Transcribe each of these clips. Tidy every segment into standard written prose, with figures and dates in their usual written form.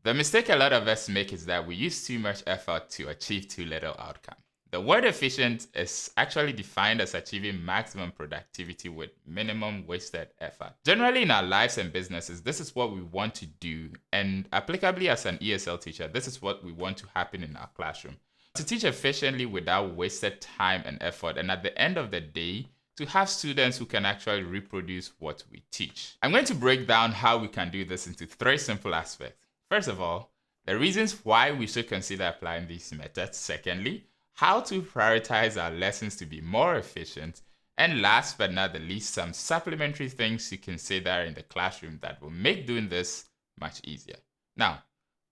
The mistake a lot of us make is that we use too much effort to achieve too little outcome. The word efficient is actually defined as achieving maximum productivity with minimum wasted effort. Generally, in our lives and businesses, this is what we want to do, and applicably as an ESL teacher, this is what we want to happen in our classroom. To teach efficiently without wasted time and effort, and at the end of the day, to have students who can actually reproduce what we teach. I'm going to break down how we can do this into 3 simple aspects. First of all, the reasons why we should consider applying these methods. Secondly, how to prioritize our lessons to be more efficient. And last but not the least, some supplementary things you consider in the classroom that will make doing this much easier. Now,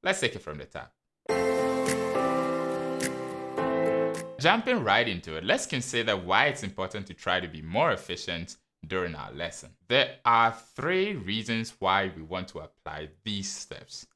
let's take it from the top. Jumping right into it, let's consider why it's important to try to be more efficient during our lesson. There are 3 reasons why we want to apply these steps.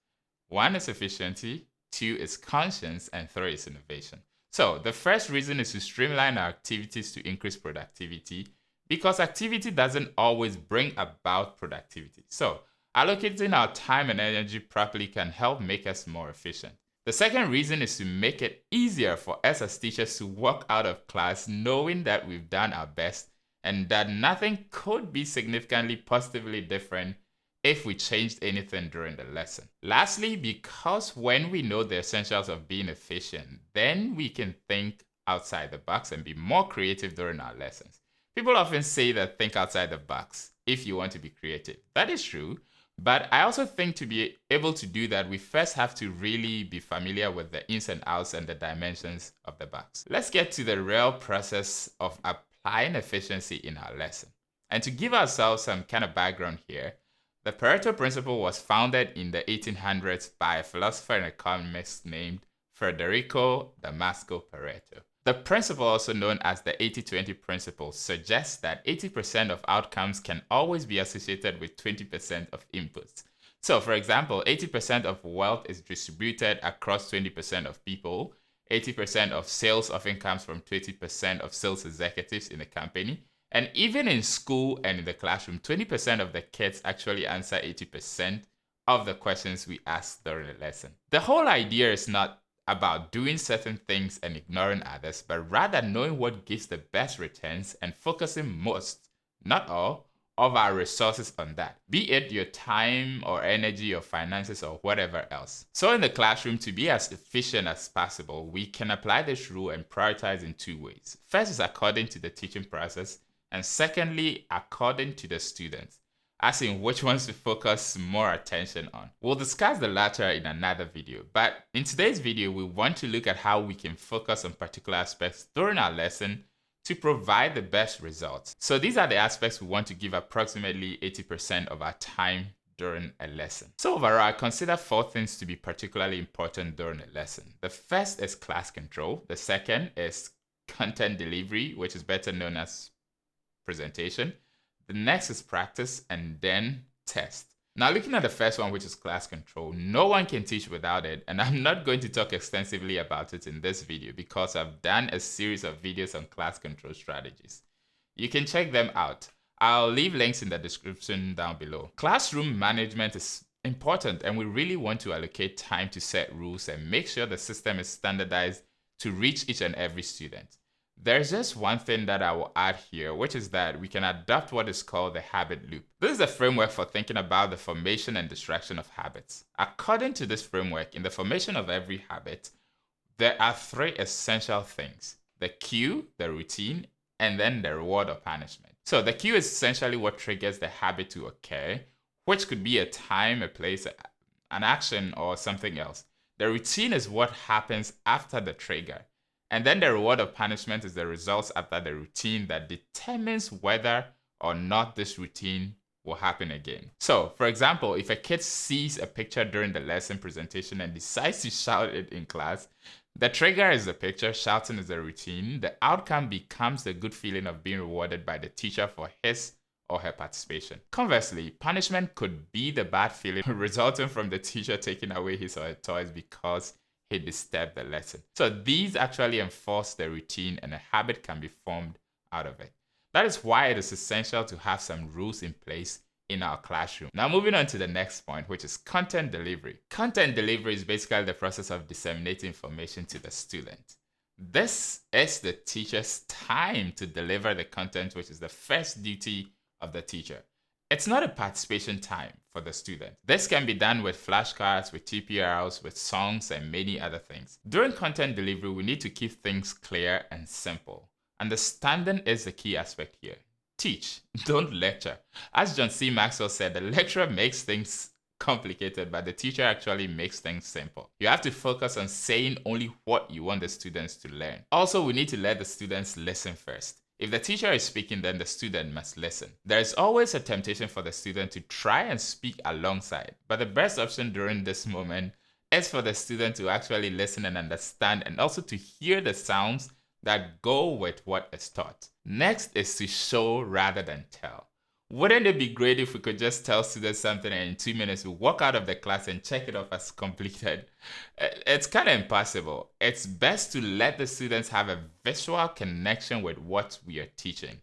1 is efficiency, 2 is conscience, and 3 is innovation. So the first reason is to streamline our activities to increase productivity, because activity doesn't always bring about productivity. So allocating our time and energy properly can help make us more efficient. The second reason is to make it easier for us as teachers to walk out of class knowing that we've done our best and that nothing could be significantly positively different if we changed anything during the lesson. Lastly, because when we know the essentials of being efficient, then we can think outside the box and be more creative during our lessons. People often say that think outside the box if you want to be creative. That is true, but I also think to be able to do that, we first have to really be familiar with the ins and outs and the dimensions of the box. Let's get to the real process of applying efficiency in our lesson. And to give ourselves some kind of background here, the Pareto principle was founded in the 1800s by a philosopher and economist named Federico Damasio Pareto. The principle, also known as the 80-20 principle, suggests that 80% of outcomes can always be associated with 20% of inputs. So, for example, 80% of wealth is distributed across 20% of people. 80% of sales often comes from 20% of sales executives in a company. And even in school and in the classroom, 20% of the kids actually answer 80% of the questions we ask during the lesson. The whole idea is not about doing certain things and ignoring others, but rather knowing what gives the best returns and focusing most, not all, of our resources on that, be it your time or energy or finances or whatever else. So in the classroom, to be as efficient as possible, we can apply this rule and prioritize in 2 ways. First is according to the teaching process, and secondly, according to the students, as in which ones to focus more attention on. We'll discuss the latter in another video, but in today's video, we want to look at how we can focus on particular aspects during our lesson to provide the best results. So these are the aspects we want to give approximately 80% of our time during a lesson. So overall, consider 4 things to be particularly important during a lesson. The first is class control. The second is content delivery, which is better known as presentation. The next is practice, and then test. Now, looking at the first one, which is class control, no one can teach without it, and I'm not going to talk extensively about it in this video because I've done a series of videos on class control strategies. You can check them out. I'll leave links in the description down below. Classroom management is important, and we really want to allocate time to set rules and make sure the system is standardized to reach each and every student. There's just one thing that I will add here, which is that we can adopt what is called the habit loop. This is a framework for thinking about the formation and destruction of habits. According to this framework, in the formation of every habit, there are 3 essential things: the cue, the routine, and then the reward or punishment. So the cue is essentially what triggers the habit to occur, which could be a time, a place, an action, or something else. The routine is what happens after the trigger. And then the reward of punishment is the results after the routine that determines whether or not this routine will happen again. So, for example, if a kid sees a picture during the lesson presentation and decides to shout it in class, the trigger is the picture, shouting is the routine. The outcome becomes the good feeling of being rewarded by the teacher for his or her participation. Conversely, punishment could be the bad feeling resulting from the teacher taking away his or her toys because he disturbed the lesson. So these actually enforce the routine, and a habit can be formed out of it. That is why it is essential to have some rules in place in our classroom. Now moving on to the next point, which is content delivery. Content delivery is basically the process of disseminating information to the student. This is the teacher's time to deliver the content, which is the first duty of the teacher. It's not a participation time for the student. This can be done with flashcards, with TPRs, with songs, and many other things. During content delivery, we need to keep things clear and simple. Understanding is the key aspect here. Teach, don't lecture. As John C. Maxwell said, the lecturer makes things complicated, but the teacher actually makes things simple. You have to focus on saying only what you want the students to learn. Also, we need to let the students listen first. If the teacher is speaking, then the student must listen. There is always a temptation for the student to try and speak alongside, but the best option during this moment is for the student to actually listen and understand, and also to hear the sounds that go with what is taught. Next is to show rather than tell. Wouldn't it be great if we could just tell students something and in 2 minutes we walk out of the class and check it off as completed? It's kind of impossible. It's best to let the students have a visual connection with what we are teaching,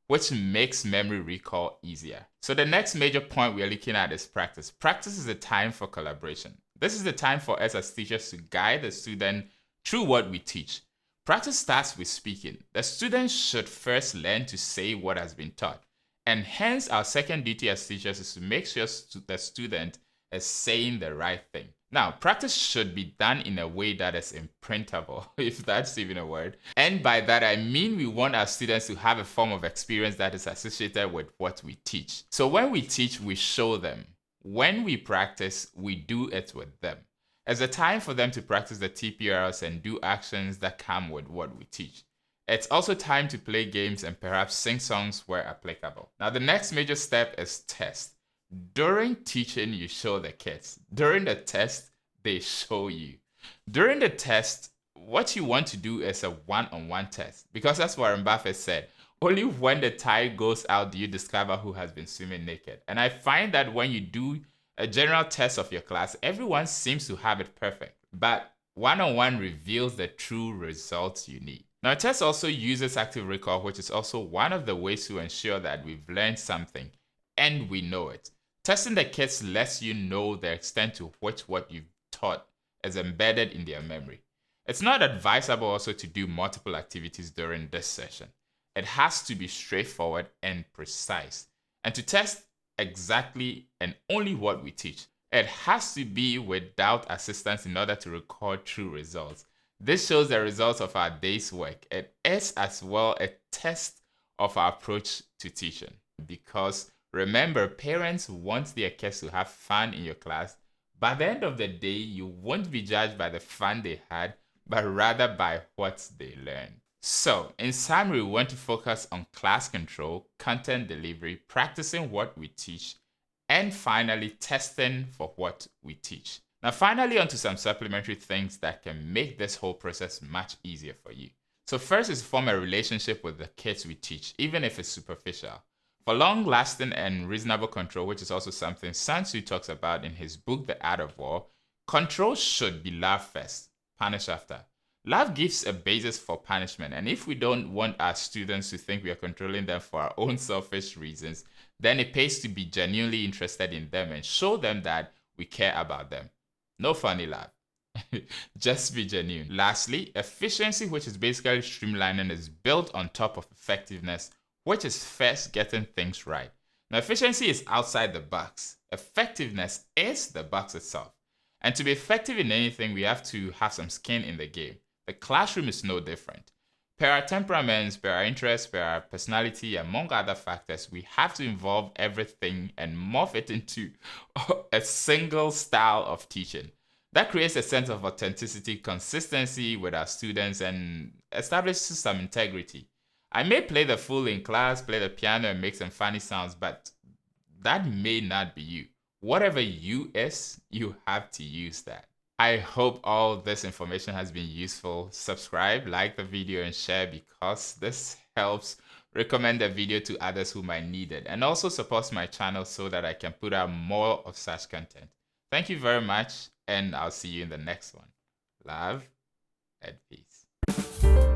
which makes memory recall easier. So the next major point we are looking at is practice. Practice is the time for collaboration. This is the time for us as teachers to guide the student through what we teach. Practice starts with speaking. The student should first learn to say what has been taught. And hence, our second duty as teachers is to make sure the student is saying the right thing. Now, practice should be done in a way that is imprintable, if that's even a word. And by that, I mean we want our students to have a form of experience that is associated with what we teach. So when we teach, we show them. When we practice, we do it with them. It's a time for them to practice the TPRs and do actions that come with what we teach. It's also time to play games and perhaps sing songs where applicable. Now, the next major step is test. During teaching, you show the kids. During the test, they show you. During the test, what you want to do is a one-on-one test. Because as Warren Buffett said, only when the tide goes out do you discover who has been swimming naked. And I find that when you do a general test of your class, everyone seems to have it perfect. But one-on-one reveals the true results you need. Now, a test also uses active recall, which is also one of the ways to ensure that we've learned something and we know it. Testing the kids lets you know the extent to which what you've taught is embedded in their memory. It's not advisable also to do multiple activities during this session. It has to be straightforward and precise. And to test exactly and only what we teach, it has to be without assistance in order to record true results. This shows the results of our day's work. It is as well a test of our approach to teaching. Because remember, parents want their kids to have fun in your class. By the end of the day, you won't be judged by the fun they had, but rather by what they learned. So, in summary, we want to focus on class control, content delivery, practicing what we teach, and finally, testing for what we teach. Now, finally, onto some supplementary things that can make this whole process much easier for you. So first is form a relationship with the kids we teach, even if it's superficial. For long-lasting and reasonable control, which is also something Sun Tzu talks about in his book, The Art of War, control should be love first, punish after. Love gives a basis for punishment, and if we don't want our students to think we are controlling them for our own selfish reasons, then it pays to be genuinely interested in them and show them that we care about them. No funny love. Just be genuine. Lastly, efficiency, which is basically streamlining, is built on top of effectiveness, which is first getting things right. Now, efficiency is outside the box. Effectiveness is the box itself. And to be effective in anything, we have to have some skin in the game. The classroom is no different. Per our temperaments, per our interests, per our personality, among other factors, we have to involve everything and morph it into a single style of teaching. That creates a sense of authenticity, consistency with our students, and establishes some integrity. I may play the fool in class, play the piano, and make some funny sounds, but that may not be you. Whatever you is, you have to use that. I hope all this information has been useful. Subscribe, like the video, and share because this helps recommend the video to others who might need it, and also supports my channel so that I can put out more of such content. Thank you very much, and I'll see you in the next one. Love and peace.